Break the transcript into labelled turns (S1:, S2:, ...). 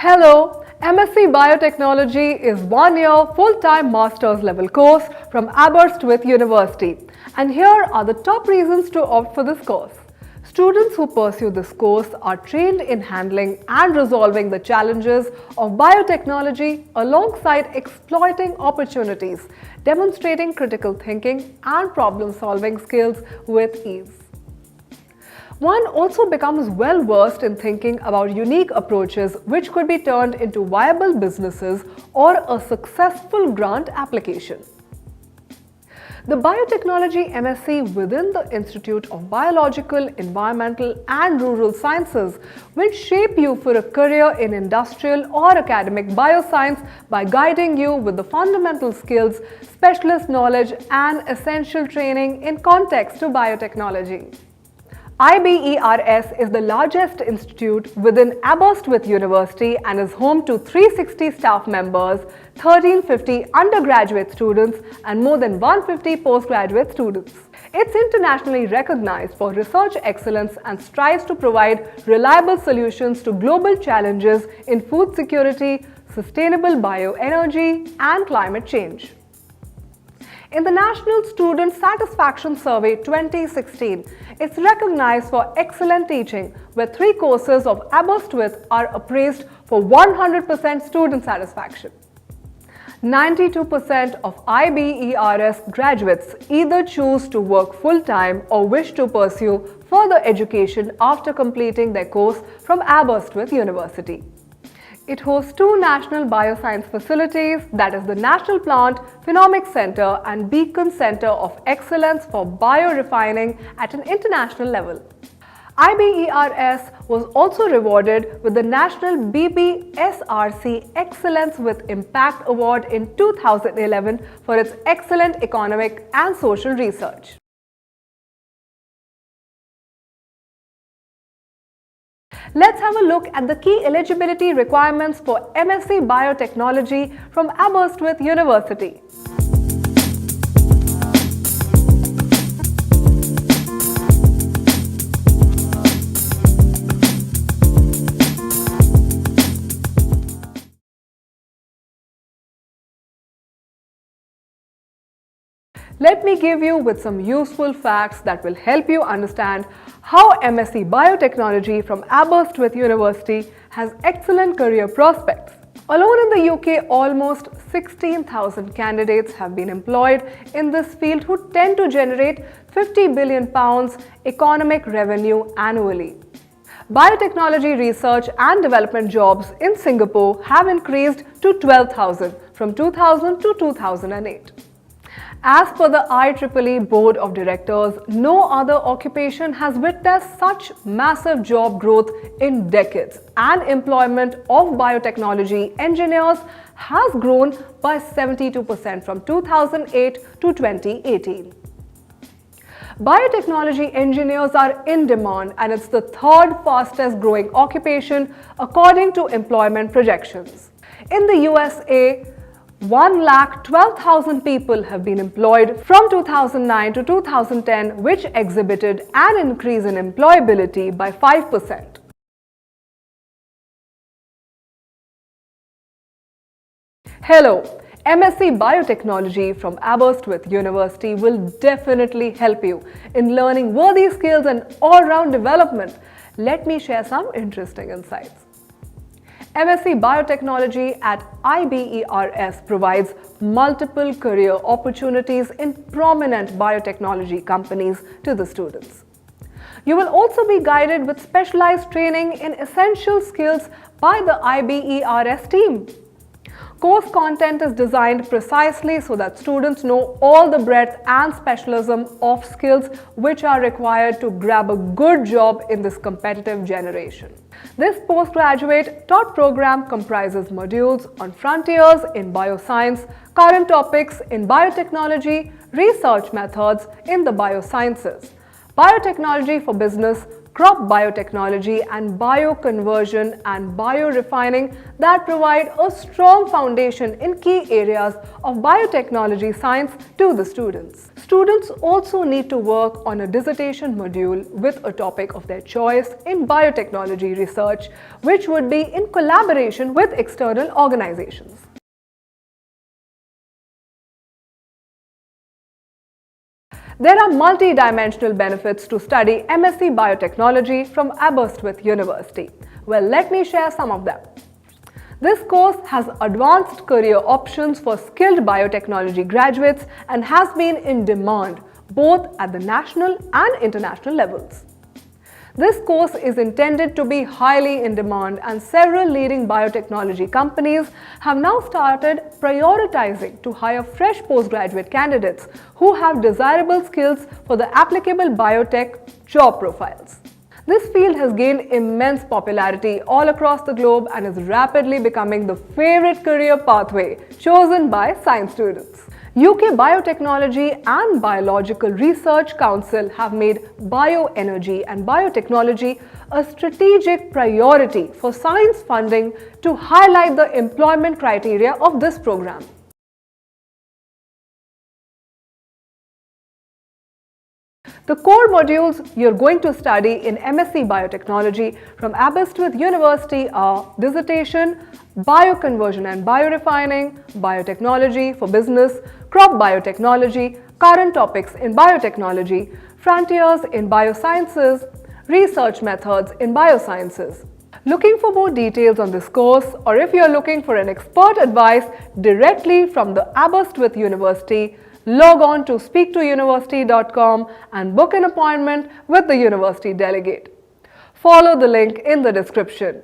S1: Hello, MSc Biotechnology is 1-year full-time master's level course from Aberystwyth University, and here are the top reasons to opt for this course. Students who pursue this course are trained in handling and resolving the challenges of biotechnology alongside exploiting opportunities, demonstrating critical thinking and problem-solving skills with ease. One also becomes well versed in thinking about unique approaches which could be turned into viable businesses or a successful grant application. The Biotechnology MSc within the Institute of Biological, Environmental and Rural Sciences will shape you for a career in industrial or academic bioscience by guiding you with the fundamental skills, specialist knowledge and essential training in context to biotechnology. IBERS is the largest institute within Aberystwyth University and is home to 360 staff members, 1350 undergraduate students and more than 150 postgraduate students. It's internationally recognized for research excellence and strives to provide reliable solutions to global challenges in food security, sustainable bioenergy and climate change. In the National Student Satisfaction Survey 2016, it's recognized for excellent teaching, where 3 courses of Aberystwyth are appraised for 100% student satisfaction. 92% of IBERS graduates either choose to work full-time or wish to pursue further education after completing their course from Aberystwyth University. It hosts 2 national bioscience facilities, that is the National Plant Phenomics Center and Beacon Center of Excellence for Biorefining at an international level. IBERS was also rewarded with the National BBSRC Excellence with Impact Award in 2011 for its excellent economic and social research. Let's have a look at the key eligibility requirements for MSc Biotechnology from Aberystwyth University. Let me give you with some useful facts that will help you understand how MSc Biotechnology from Aberystwyth University has excellent career prospects. Alone in the UK, almost 16,000 candidates have been employed in this field who tend to generate £50 billion economic revenue annually. Biotechnology research and development jobs in Singapore have increased to 12,000 from 2000 to 2008. As per the IEEE Board of Directors, no other occupation has witnessed such massive job growth in decades, and employment of biotechnology engineers has grown by 72% from 2008 to 2018. Biotechnology engineers are in demand and it's the 3rd fastest growing occupation according to employment projections. In the USA, 1,12,000 people have been employed from 2009 to 2010, which exhibited an increase in employability by 5%. Hello, MSc Biotechnology from Aberystwyth University will definitely help you in learning worthy skills and all-round development. Let me share some interesting insights. MSc Biotechnology at IBERS provides multiple career opportunities in prominent biotechnology companies to the students. You will also be guided with specialized training in essential skills by the IBERS team. Course content is designed precisely so that students know all the breadth and specialism of skills which are required to grab a good job in this competitive generation. This postgraduate taught program comprises modules on frontiers in bioscience, current topics in biotechnology, research methods in the biosciences, biotechnology for business, crop biotechnology and bioconversion and biorefining that provide a strong foundation in key areas of biotechnology science to the students. Students also need to work on a dissertation module with a topic of their choice in biotechnology research, which would be in collaboration with external organizations. There are multi-dimensional benefits to study MSc Biotechnology from Aberystwyth University. Well, let me share some of them. This course has advanced career options for skilled biotechnology graduates and has been in demand both at the national and international levels. This course is intended to be highly in demand, and several leading biotechnology companies have now started prioritizing to hire fresh postgraduate candidates who have desirable skills for the applicable biotech job profiles. This field has gained immense popularity all across the globe and is rapidly becoming the favorite career pathway chosen by science students. UK Biotechnology and Biological Research Council have made bioenergy and biotechnology a strategic priority for science funding to highlight the employment criteria of this program. The core modules you're going to study in MSc Biotechnology from Aberystwyth University are dissertation, bioconversion and biorefining, biotechnology for business, crop biotechnology, current topics in biotechnology, frontiers in biosciences, research methods in biosciences. Looking for more details on this course, or if you are looking for an expert advice directly from the Aberystwyth University, log on to speaktouniversity.com and book an appointment with the university delegate. Follow the link in the description.